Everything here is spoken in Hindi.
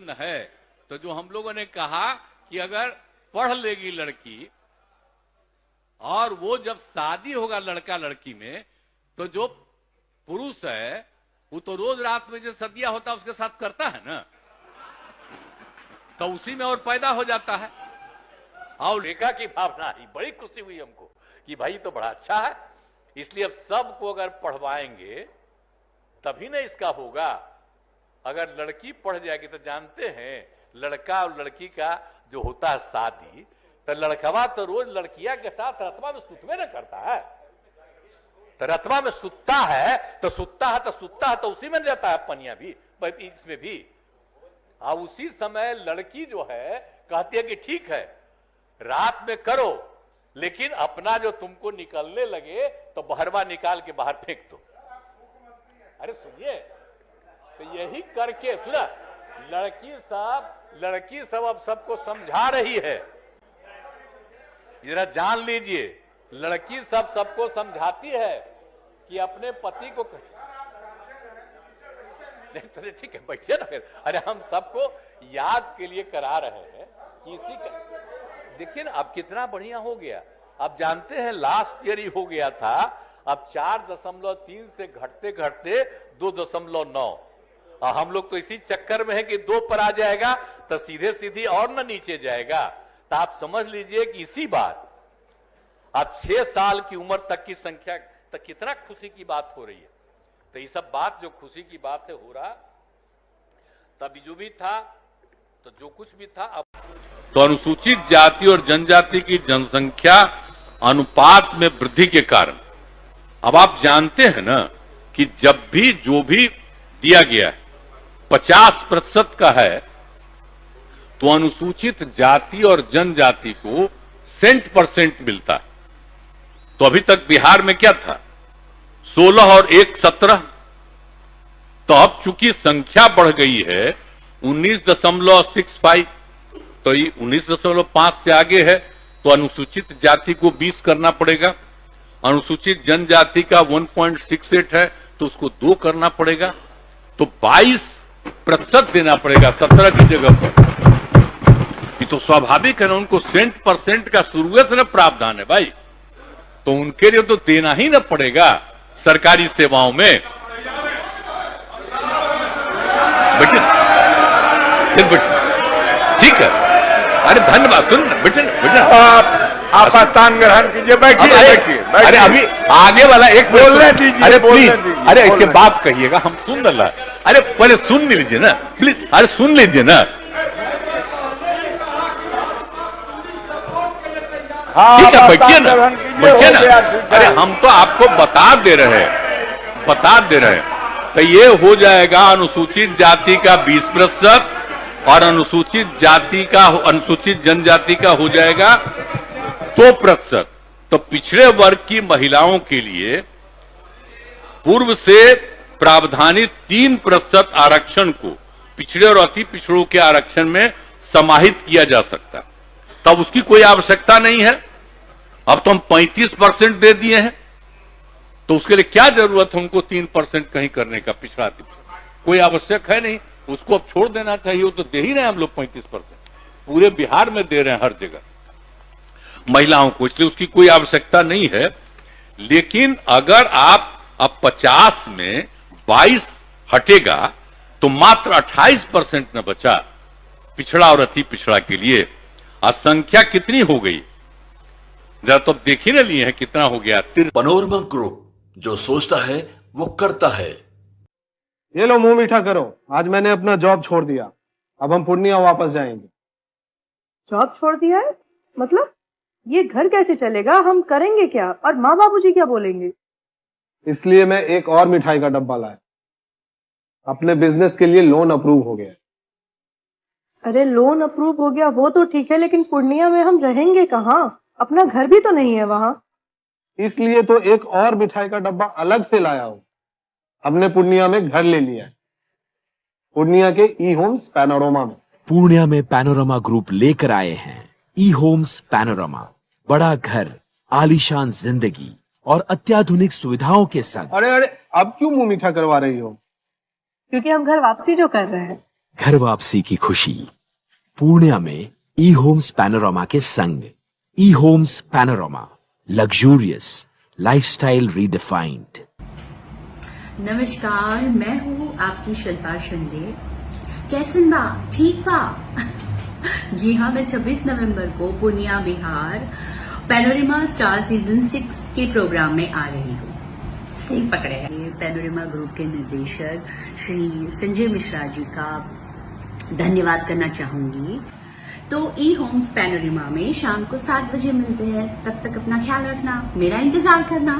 प्रश्न है। तो जो हम लोगों ने कहा कि अगर पढ़ लेगी लड़की और वो जब शादी होगा लड़का लड़की में, तो जो पुरुष है वो तो रोज रात में जो सदिया होता है उसके साथ करता है ना, तो उसी में और पैदा हो जाता है। और रेखा की भावना आई, बड़ी खुशी हुई हमको कि भाई तो बड़ा अच्छा है, इसलिए अब सबको अगर पढ़वाएंगे तभी ना इसका होगा। अगर लड़की पढ़ जाएगी तो जानते हैं लड़का और लड़की का जो होता है शादी, तो लड़कवा तो रोज लड़किया के साथ रतवा में सुतवे न करता है, तो रतवा में सुतता है तो उसी में रहता है पनिया भी, इसमें भी। और उसी समय लड़की जो है कहती है कि ठीक है रात में करो, लेकिन अपना जो तुमको निकलने लगे तो बहरवा निकाल के बाहर फेंक दो। अरे सुनिए, तो यही करके सुना, लड़की सब अब सबको समझा रही है, जरा जान लीजिए, लड़की सबको समझाती है कि अपने पति को नहीं, चलिए ठीक है बैठिए ना फिर। अरे हम सबको याद के लिए करा रहे हैं कि इसी का देखिए ना अब कितना बढ़िया हो गया। अब जानते हैं लास्ट ईयर ही हो गया था, अब 4.3 से घटते घटते 2.9। और हम लोग तो इसी चक्कर में है कि 2 पर आ जाएगा तो सीधे सीधी और ना नीचे जाएगा। तो आप समझ लीजिए कि इसी बात अब 6 साल की उम्र तक की संख्या तक कितना खुशी की बात हो रही है। तो ये सब बात जो खुशी की बात है हो रहा, तभी जो भी था तो जो कुछ भी था। अब तो अनुसूचित जाति और जनजाति की जनसंख्या अनुपात में वृद्धि के कारण अब आप जानते हैं ना कि जब भी जो भी दिया गया है 50% का है, तो अनुसूचित जाति और जनजाति को % मिलता है। तो अभी तक बिहार में क्या था 16 और 1 17। तो अब चूंकि संख्या बढ़ गई है 19.65, तो ये 19.5 से आगे है, तो अनुसूचित जाति को 20 करना पड़ेगा, अनुसूचित जनजाति का 1.68 है तो उसको 2 करना पड़ेगा, तो 22% देना पड़ेगा 17 की जगह पर। ये तो स्वाभाविक है ना, उनको % का शुरुआत से ना प्रावधान है भाई, तो उनके लिए तो देना ही ना पड़ेगा सरकारी सेवाओं में। ठीक है, अरे धन्यवाद। सुन बेटे आप स्थान ग्रहण कीजिए, बैठिए। अरे अभी आगे वाला एक बोलने दीजिए, अरे बोलने प्लीज, दीजिए, अरे बोलने इसके बात कहिएगा, हम सुन रहा। अरे पहले सुन लीजिए ना प्लीज, अरे सुन लीजिए ना। ठीक है बैठिए ना, बैठिए ना। अरे हम तो आपको बता दे रहे हैं। तो ये हो जाएगा अनुसूचित जाति का 20% और अनुसूचित जनजाति का हो जाएगा 2%। तो पिछड़े वर्ग की महिलाओं के लिए पूर्व से प्रावधानित 3% आरक्षण को पिछड़े और अति पिछड़ों के आरक्षण में समाहित किया जा सकता है। तब उसकी कोई आवश्यकता नहीं है। अब तो हम 35% दे दिए हैं, तो उसके लिए क्या जरूरत है उनको 3% कहीं करने का, पिछड़ा कोई आवश्यक है नहीं, उसको अब छोड़ देना चाहिए। वो तो दे ही रहे हैं हम लोग 35%, पूरे बिहार में दे रहे हैं हर जगह महिलाओं को, इसलिए उसकी कोई आवश्यकता नहीं है। लेकिन अगर आप अब 50 में 22 हटेगा तो मात्र 28% न बचा पिछड़ा और अति पिछड़ा के लिए। संख्या कितनी हो गई जरा तो देख ही न लिए हैं कितना हो गया। पैनोरमा ग्रुप, जो सोचता है वो करता है। ये लो मुंह मीठा करो, आज मैंने अपना जॉब छोड़ दिया, अब हम पूर्णिया वापस जाएंगे। जॉब छोड़ दिया है मतलब? ये घर कैसे चलेगा, हम करेंगे क्या, और माँ बाबूजी क्या बोलेंगे? इसलिए मैं एक और मिठाई का डब्बा लाया, अपने बिजनेस के लिए लोन अप्रूव हो गया। अरे लोन अप्रूव हो गया वो तो ठीक है, लेकिन पूर्णिया में हम रहेंगे कहाँ? अपना घर भी तो नहीं है वहाँ। इसलिए तो एक और मिठाई का डब्बा अलग से लाया हूँ। हमने पूर्णिया में घर ले लिया है, पूर्णिया के ई होम्स पैनोरमा में। पूर्णिया में पैनोरमा ग्रुप लेकर आए हैं ई होम्स पैनोरमा। बड़ा घर, आलीशान जिंदगी और अत्याधुनिक सुविधाओं के संग। अरे अब क्यों मुंह मीठा करवा रही हो? क्योंकि हम घर वापसी जो कर रहे हैं। घर वापसी की खुशी पूर्णिया में ई होम्स पैनोरामा के संग। E homes panorama, luxurious lifestyle redefined. नमस्कार, मैं हूँ आपकी शिल्पा शिंदे। कैसन बा? ठीक बा? जी हाँ, मैं 26 नवंबर को Purnia Bihar panorama star season 6 के प्रोग्राम में आ रही हूँ। सही पकड़े हैं। पैनोरमा ग्रुप के निर्देशक श्री संजय मिश्रा जी का धन्यवाद करना चाहूंगी। तो ई होम्स पैनोरमा में शाम को 7 बजे मिलते हैं। तब तक अपना ख्याल रखना, मेरा इंतजार करना।